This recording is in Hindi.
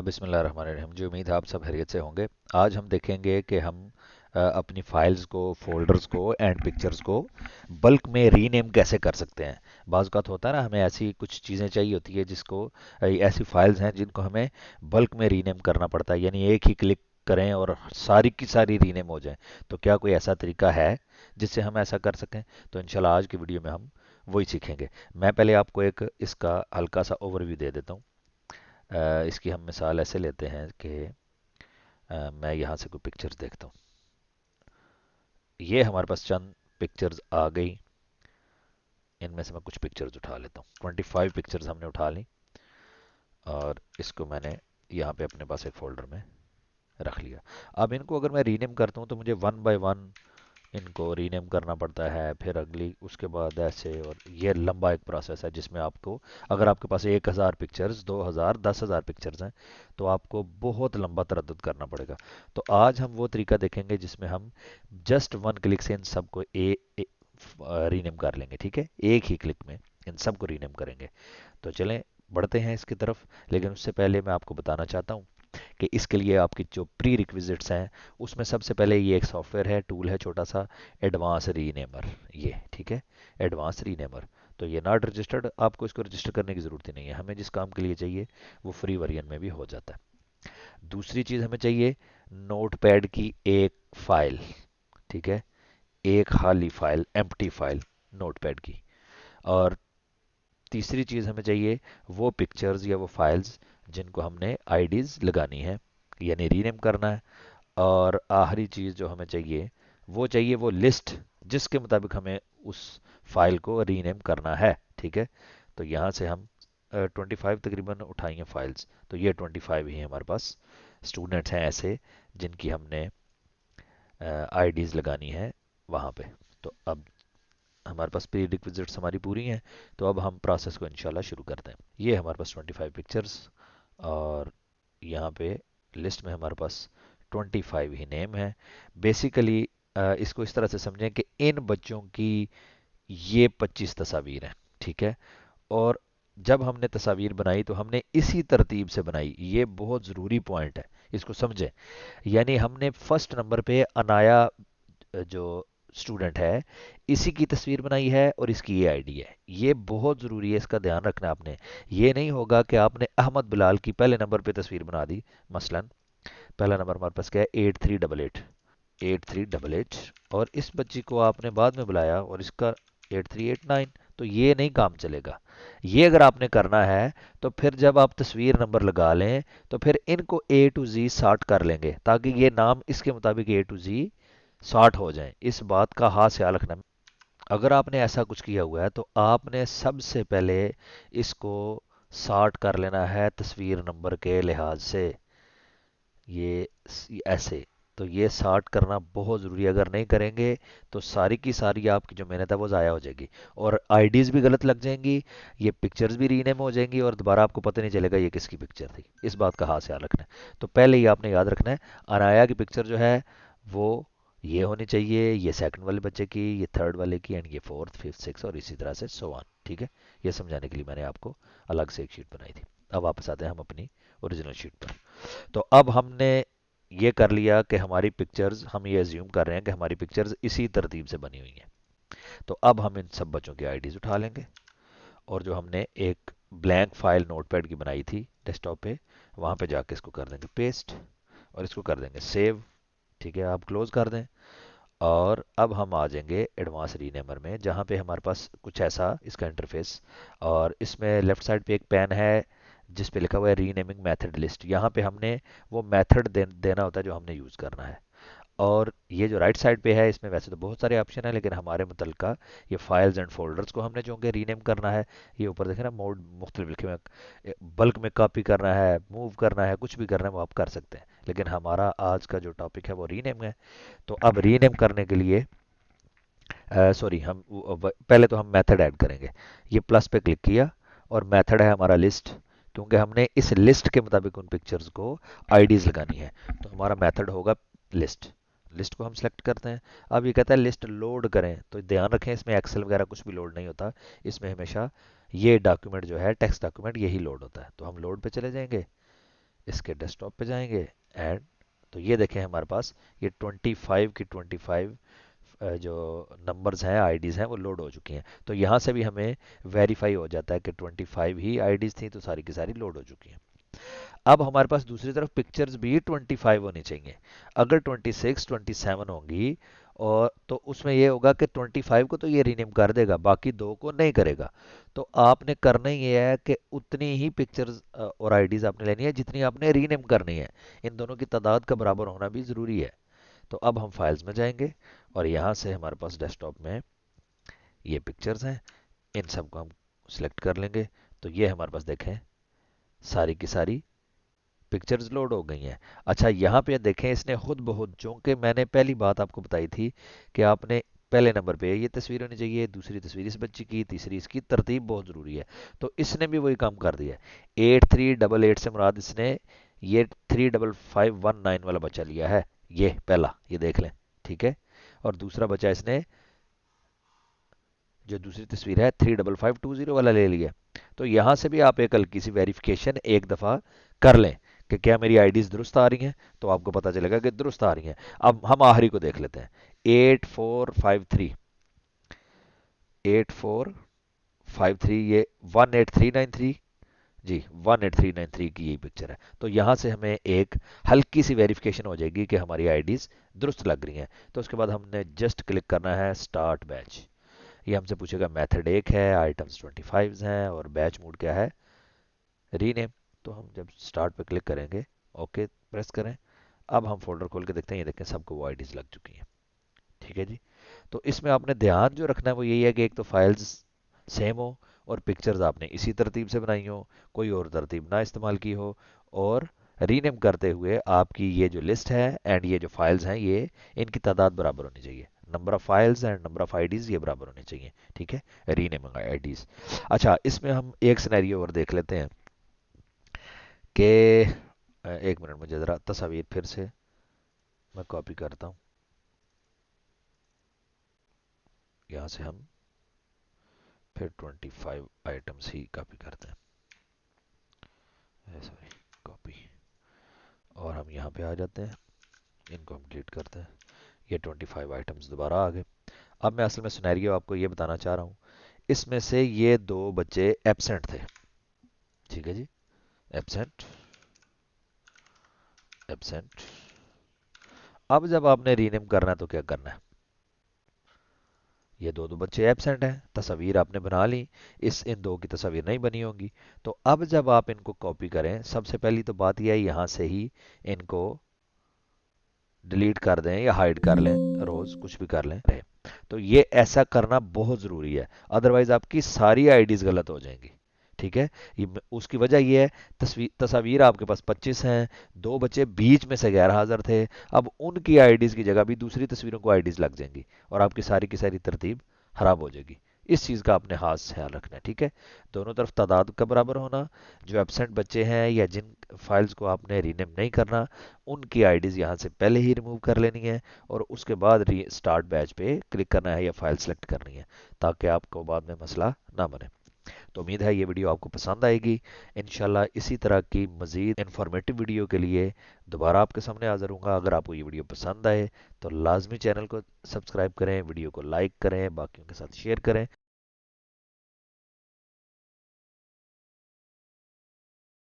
बिस्मिल्लाहिर्रहमानिर्रहीम। मुझे उम्मीद है आप सब खैरियत से होंगे। आज हम देखेंगे कि हम अपनी फाइल्स को, फोल्डर्स को एंड पिक्चर्स को बल्क में रीनेम कैसे कर सकते हैं। बाज़ औक़ात होता है ना, हमें ऐसी कुछ चीज़ें चाहिए होती है जिसको ऐसी फाइल्स हैं जिनको हमें बल्क में रीनेम करना पड़ता है, यानी एक ही क्लिक करें और सारी की सारी रीनेम हो जाएं। तो क्या कोई ऐसा तरीका है जिससे हम ऐसा कर सकें? तो इंशाल्लाह आज की वीडियो में हम वही सीखेंगे। मैं पहले आपको एक इसका हल्का सा ओवरव्यू दे देता हूँ। इसकी हम मिसाल ऐसे लेते हैं कि मैं यहाँ से कोई पिक्चर्स देखता हूँ। ये हमारे पास चंद पिक्चर्स आ गई। इनमें से मैं कुछ पिक्चर्स उठा लेता हूँ। 25 पिक्चर्स हमने उठा ली और इसको मैंने यहाँ पे अपने पास एक फोल्डर में रख लिया। अब इनको अगर मैं रीनेम करता हूँ तो मुझे वन बाय वन इनको रीनेम करना पड़ता है, फिर अगली उसके बाद ऐसे, और ये लंबा एक प्रोसेस है जिसमें आपको, अगर आपके पास 1000 पिक्चर्स, 2000, 10,000 पिक्चर्स हैं तो आपको बहुत लंबा तरद्दुद करना पड़ेगा। तो आज हम वो तरीका देखेंगे जिसमें हम जस्ट वन क्लिक से इन सबको रीनेम कर लेंगे। ठीक है, एक ही क्लिक में इन सबको रीनेम करेंगे। तो चलें बढ़ते हैं इसकी तरफ, लेकिन उससे पहले मैं आपको बताना चाहता हूँ कि इसके लिए आपकी जो प्री रिक्विजिट्स हैं उसमें सबसे पहले ये एक सॉफ्टवेयर है, टूल है छोटा सा, एडवांस रीनेमर। ये ठीक है, एडवांस रीनेमर। तो ये नॉट रजिस्टर्ड, आपको इसको रजिस्टर करने की ज़रूरत ही नहीं है। हमें जिस काम के लिए चाहिए वो फ्री वर्जन में भी हो जाता है। दूसरी चीज़ हमें चाहिए नोटपैड की एक फाइल। ठीक है, एक खाली फाइल, एम्प्टी फाइल नोटपैड की। और तीसरी चीज़ हमें चाहिए वो पिक्चर्स या वो फाइल्स जिनको हमने आईडीज़ लगानी है, यानी रीनेम करना है। और आखिरी चीज़ जो हमें चाहिए वो लिस्ट जिसके मुताबिक हमें उस फाइल को रीनेम करना है। ठीक है, तो यहाँ से हम 25 तकरीबन उठाएंगे फाइल्स। तो ये 25 ही हमारे पास स्टूडेंट्स हैं ऐसे जिनकी हमने आईडीज़ लगानी है वहाँ पे। तो अब हमारे पास प्री रिक्विजिट्स हमारी पूरी हैं, तो अब हम प्रोसेस को इंशाल्लाह शुरू करते हैं। ये हमारे पास 25 पिक्चर्स, और यहाँ पे लिस्ट में हमारे पास 25 ही नेम है। बेसिकली इसको इस तरह से समझें कि इन बच्चों की ये 25 तस्वीर हैं। ठीक है, और जब हमने तस्वीर बनाई तो हमने इसी तरतीब से बनाई। ये बहुत ज़रूरी पॉइंट है, इसको समझें। यानी हमने फर्स्ट नंबर पे अनाया जो स्टूडेंट है इसी की तस्वीर बनाई है और इसकी ये आईडी है। ये बहुत ज़रूरी है, इसका ध्यान रखना आपने। ये नहीं होगा कि आपने अहमद बिलाल की पहले नंबर पे तस्वीर बना दी। मसलन पहला नंबर हमारे पास क्या है, 8388, 8388, और इस बच्ची को आपने बाद में बुलाया और इसका 8389, तो ये नहीं काम चलेगा। ये अगर आपने करना है तो फिर जब आप तस्वीर नंबर लगा लें तो फिर इनको ए टू जी सॉर्ट कर लेंगे ताकि ये नाम इसके मुताबिक ए टू जी सॉर्ट हो जाएं। इस बात का खास ख्याल रखना। अगर आपने ऐसा कुछ किया हुआ है तो आपने सबसे पहले इसको सॉर्ट कर लेना है तस्वीर नंबर के लिहाज से। ये ऐसे, तो ये सॉर्ट करना बहुत ज़रूरी है। अगर नहीं करेंगे तो सारी की सारी आपकी जो मेहनत है वो ज़ाया हो जाएगी और आईडीज़ भी गलत लग जाएंगी, ये पिक्चर्स भी रीनेम हो जाएंगी और दोबारा आपको पता नहीं चलेगा ये किसकी पिक्चर थी। इस बात का खास ख्याल रखना है। तो पहले ही आपने याद रखना है, अनाया की पिक्चर जो है वो ये होनी चाहिए, ये सेकंड वाले बच्चे की, ये थर्ड वाले की, एंड ये फोर्थ, फिफ्थ, सिक्स, और इसी तरह से सो ऑन। ठीक है, ये समझाने के लिए मैंने आपको अलग से एक शीट बनाई थी। अब वापस आते हैं हम अपनी ओरिजिनल शीट पर। तो अब हमने ये कर लिया कि हमारी पिक्चर्स, हम ये एज्यूम कर रहे हैं कि हमारी पिक्चर्स इसी तरतीब से बनी हुई हैं। तो अब हम इन सब बच्चों की आईडीज उठा लेंगे और जो हमने एक ब्लैंक फाइल नोटपैड की बनाई थी डेस्कटॉप पे, वहाँ पे जाके इसको कर देंगे पेस्ट और इसको कर देंगे सेव। ठीक है, आप क्लोज कर दें। और अब हम आ जाएंगे एडवांस रीनेमर में, जहाँ पे हमारे पास कुछ ऐसा इसका इंटरफेस, और इसमें लेफ्ट साइड पे एक पेन है जिस पे लिखा हुआ है रीनेमिंग मेथड लिस्ट। यहाँ पे हमने वो मेथड देना होता है जो हमने यूज़ करना है। और ये जो राइट साइड पे है इसमें वैसे तो बहुत सारे ऑप्शन है, लेकिन हमारे मुतलका ये फाइल्स एंड फोल्डर्स को हमने जो कि रीनेम करना है, ये ऊपर देखें ना मोड मुख्तलिफ लिखे हुए, बल्क में कॉपी करना है, मूव करना है, कुछ भी करना है वो आप कर सकते हैं। लेकिन हमारा आज का जो टॉपिक है वो रीनेम है। तो अब रीनेम करने के लिए सॉरी, पहले तो हम मेथड ऐड करेंगे। ये प्लस पे क्लिक किया और मेथड है हमारा लिस्ट, क्योंकि हमने इस लिस्ट के मुताबिक उन पिक्चर्स को आईडीज लगानी है। तो हमारा मेथड होगा लिस्ट। लिस्ट को हम सेलेक्ट करते हैं। अब ये कहता है लिस्ट लोड करें, तो ध्यान रखें इसमें एक्सेल वगैरह कुछ भी लोड नहीं होता। इसमें हमेशा ये डॉक्यूमेंट जो है टेक्स्ट डॉक्यूमेंट यही लोड होता है। तो हम लोड पे चले जाएंगे, इसके डेस्कटॉप पे जाएंगे, ऐड। तो ये देखें हमारे पास ये 25 की 25 जो नंबर्स हैं, आईडीज़ हैं, वो लोड हो चुकी हैं। तो यहाँ से भी हमें वेरीफाई हो जाता है कि 25 ही आईडीज़ थी, तो सारी की सारी लोड हो चुकी हैं। अब हमारे पास दूसरी तरफ पिक्चर्स भी 25 होनी चाहिए। अगर 26 27 होंगी और तो उसमें ये होगा कि 25 को तो ये रीनेम कर देगा, बाकी दो को नहीं करेगा। तो आपने करना ही ये है कि उतनी ही पिक्चर्स और आईडीज आपने लेनी है जितनी आपने रीनेम करनी है। इन दोनों की तादाद का बराबर होना भी ज़रूरी है। तो अब हम फाइल्स में जाएंगे और यहाँ से हमारे पास डेस्कटॉप में ये पिक्चर्स हैं, इन सब को हम सिलेक्ट कर लेंगे। तो ये हमारे पास देखें सारी की सारी पिक्चर्स लोड हो गई हैं। अच्छा, यहाँ पे देखें इसने खुद बहुत, जो कि मैंने पहली बात आपको बताई थी कि आपने पहले नंबर पे ये तस्वीर होनी चाहिए, दूसरी तस्वीर इस बच्ची की, तीसरी इसकी, तरतीब बहुत ज़रूरी है। तो इसने भी वही काम कर दिया है। 8388 से मुराद इसने ये 35519 वाला बच्चा लिया है, ये पहला, ये देख लें, ठीक है। और दूसरा बच्चा इसने जो दूसरी तस्वीर है 35520 वाला ले लिया। तो यहाँ से भी आप एक हल्की सी वेरिफिकेशन एक दफ़ा कर लें कि क्या मेरी आईडीज दुरुस्त आ रही हैं, तो आपको पता चलेगा कि दुरुस्त आ रही हैं। अब हम आखिरी को देख लेते हैं, 8453 ये 18393 जी, 18393 की यही पिक्चर है। तो यहाँ से हमें एक हल्की सी वेरिफिकेशन हो जाएगी कि हमारी आईडीज दुरुस्त लग रही हैं। तो उसके बाद हमने जस्ट क्लिक करना है स्टार्ट बैच। ये हमसे पूछेगा मेथड एक है, आइटम्स 25 हैं और बैच मोड क्या है, रीनेम। तो हम जब स्टार्ट पे क्लिक करेंगे, ओके प्रेस करें। अब हम फोल्डर खोल के देखते हैं, ये देखें सबको वो आईडीज लग चुकी हैं। ठीक है जी। तो इसमें आपने ध्यान जो रखना है वो यही है कि एक तो फाइल्स सेम हो और पिक्चर्स आपने इसी तरतीब से बनाई हो, कोई और तरतीब ना इस्तेमाल की हो। और रीनेम करते हुए आपकी ये जो लिस्ट है एंड ये जो फाइल्स हैं, ये इनकी तादाद बराबर होनी चाहिए। Number of files and number of IDs ये बराबर होने चाहिए, ठीक है, रीनेम आईडीज। अच्छा, इसमें हम एक सिनेरियो और देख लेते हैं कि एक मिनट, मुझे ज़रा तस्वीर फिर से मैं कॉपी करता हूँ। यहाँ से हम फिर 25 आइटम्स ही कॉपी करते हैं, सॉरी, कॉपी। और हम यहाँ पे आ जाते हैं, इनको हम डिलीट करते हैं। ये 25 आइटम्स दोबारा आ गए। अब मैं असल में सिनेरियो आपको ये बताना चाह रहा हूँ, इसमें से ये दो बच्चे एब्सेंट थे, ठीक है जी, एब्सेंट, एब्सेंट। अब जब आपने रीनेम करना है तो क्या करना है, ये दो दो बच्चे एब्सेंट हैं, तस्वीर आपने बना ली, इस इन दो की तस्वीर नहीं बनी होंगी। तो अब जब आप इनको कॉपी करें, सबसे पहली तो बात यह है यहाँ से ही इनको डिलीट कर दें या हाइड कर लें, रोज कुछ भी कर लें। तो ये ऐसा करना बहुत ज़रूरी है, अदरवाइज आपकी सारी आईडीज गलत हो जाएंगी, ठीक है। ये उसकी वजह ये है, तस्वीर आपके पास 25 हैं, दो बच्चे बीच में से गैर हाजिर थे। अब उनकी आईडीज की जगह भी दूसरी तस्वीरों को आईडीज लग जाएंगी और आपकी सारी की सारी तरतीब खराब हो जाएगी। इस चीज़ का आपने खास ख्याल रखना है, ठीक है। दोनों तरफ तादाद का बराबर होना, जो एब्सेंट बच्चे हैं या जिन फाइल्स को आपने रीनेम नहीं करना, उनकी आईडीज़ यहाँ से पहले ही रिमूव कर लेनी है और उसके बाद स्टार्ट बैच पे क्लिक करना है या फाइल सेलेक्ट करनी है, ताकि आपको बाद में मसला ना बने। तो उम्मीद है ये वीडियो आपको पसंद आएगी। इंशाल्लाह इसी तरह की मज़ीद इन्फॉर्मेटिव वीडियो के लिए दोबारा आपके सामने हाज़िर हूँगा। अगर आपको ये वीडियो पसंद आए तो लाजमी चैनल को सब्सक्राइब करें, वीडियो को लाइक करें, बाकियों के साथ शेयर करें।